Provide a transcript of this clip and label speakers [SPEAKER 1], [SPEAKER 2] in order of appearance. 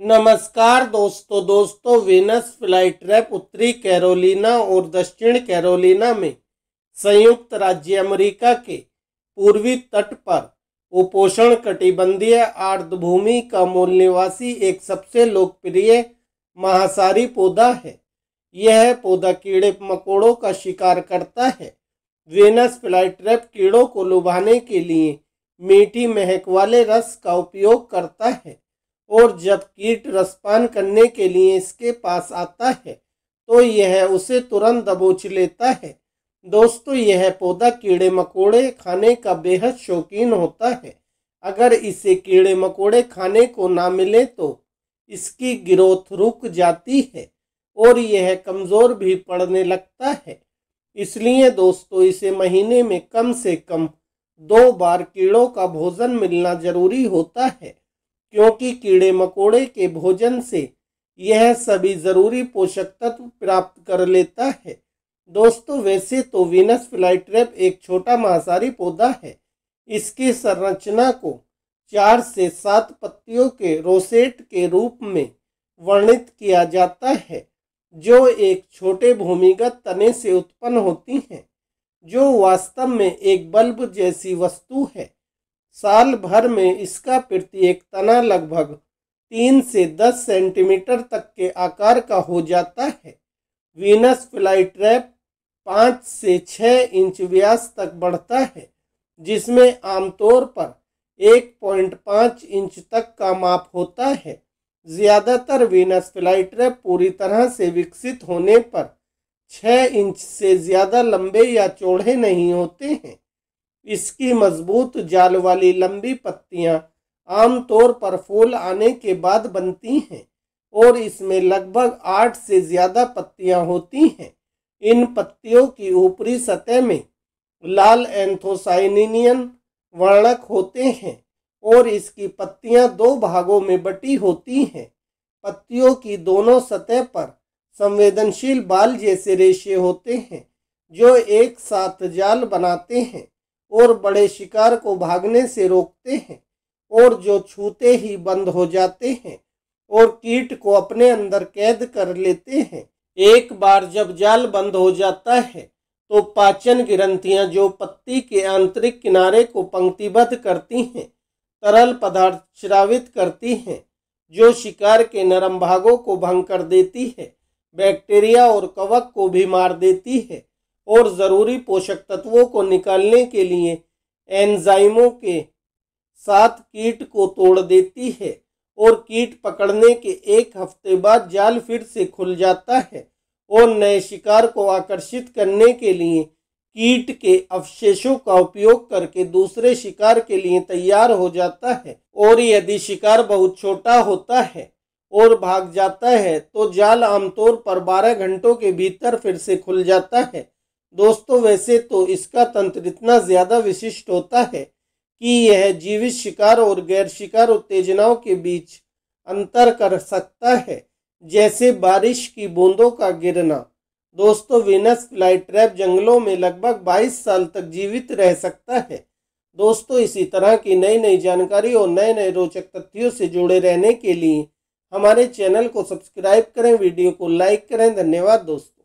[SPEAKER 1] नमस्कार दोस्तों Venus flytrap उत्तरी कैरोलिना और दक्षिण कैरोलिना में संयुक्त राज्य अमेरिका के पूर्वी तट पर उपोष्ण कटिबंधीय आर्द्रभूमि का मूल निवासी एक सबसे लोकप्रिय महासारी पौधा है। यह पौधा कीड़े मकोड़ों का शिकार करता है। वीनस फ्लाईट्रैप कीड़ों को लुभाने के लिए मीठी महक वाले रस का उपयोग करता है और जब कीट रसपान करने के लिए इसके पास आता है तो यह उसे तुरंत दबोच लेता है। दोस्तों, यह पौधा कीड़े मकोड़े खाने का बेहद शौकीन होता है। अगर इसे कीड़े मकोड़े खाने को ना मिले तो इसकी ग्रोथ रुक जाती है और यह कमज़ोर भी पड़ने लगता है। इसलिए दोस्तों, इसे महीने में कम से कम 2 बार कीड़ों का भोजन मिलना जरूरी होता है, क्योंकि कीड़े मकोड़े के भोजन से यह सभी जरूरी पोषक तत्व प्राप्त कर लेता है। दोस्तों, वैसे तो वीनस फ्लाईट्रैप एक छोटा मांसाहारी पौधा है। इसकी संरचना को 4 से 7 पत्तियों के रोसेट के रूप में वर्णित किया जाता है, जो एक छोटे भूमिगत तने से उत्पन्न होती हैं, जो वास्तव में एक बल्ब जैसी वस्तु है। साल भर में इसका प्रत्येक तना लगभग 3 से 10 सेंटीमीटर तक के आकार का हो जाता है। वीनस फ्लाईट्रैप 5 से 6 इंच व्यास तक बढ़ता है, जिसमें आमतौर पर 1.5 इंच तक का माप होता है। ज़्यादातर वीनस फ्लाईट्रैप पूरी तरह से विकसित होने पर 6 इंच से ज़्यादा लंबे या चौड़े नहीं होते हैं। इसकी मजबूत जाल वाली लंबी पत्तियां आमतौर पर फूल आने के बाद बनती हैं और इसमें लगभग 8 से ज़्यादा पत्तियां होती हैं। इन पत्तियों की ऊपरी सतह में लाल एंथोसाइनियन वर्णक होते हैं और इसकी पत्तियां 2 भागों में बटी होती हैं। पत्तियों की दोनों सतह पर संवेदनशील बाल जैसे रेशे होते हैं, जो एक साथ जाल बनाते हैं और बड़े शिकार को भागने से रोकते हैं और जो छूते ही बंद हो जाते हैं और कीट को अपने अंदर कैद कर लेते हैं। एक बार जब जाल बंद हो जाता है तो पाचन ग्रंथियां, जो पत्ती के आंतरिक किनारे को पंक्तिबद्ध करती हैं, तरल पदार्थ स्रावित करती हैं, जो शिकार के नरम भागों को भंग कर देती है, बैक्टीरिया और कवक को भी मार देती है और ज़रूरी पोषक तत्वों को निकालने के लिए एंजाइमों के साथ कीट को तोड़ देती है और कीट पकड़ने के 1 हफ्ते बाद जाल फिर से खुल जाता है और नए शिकार को आकर्षित करने के लिए कीट के अवशेषों का उपयोग करके दूसरे शिकार के लिए तैयार हो जाता है। और यदि शिकार बहुत छोटा होता है और भाग जाता है तो जाल आमतौर पर 12 घंटों के भीतर फिर से खुल जाता है। दोस्तों, वैसे तो इसका तंत्र इतना ज़्यादा विशिष्ट होता है कि यह जीवित शिकार और गैर शिकार उत्तेजनाओं के बीच अंतर कर सकता है, जैसे बारिश की बूंदों का गिरना। दोस्तों, वीनस फ्लाईट्रैप जंगलों में लगभग 22 साल तक जीवित रह सकता है। दोस्तों, इसी तरह की नई जानकारी और नए रोचक तथ्यों से जुड़े रहने के लिए हमारे चैनल को सब्सक्राइब करें, वीडियो को लाइक करें। धन्यवाद दोस्तों।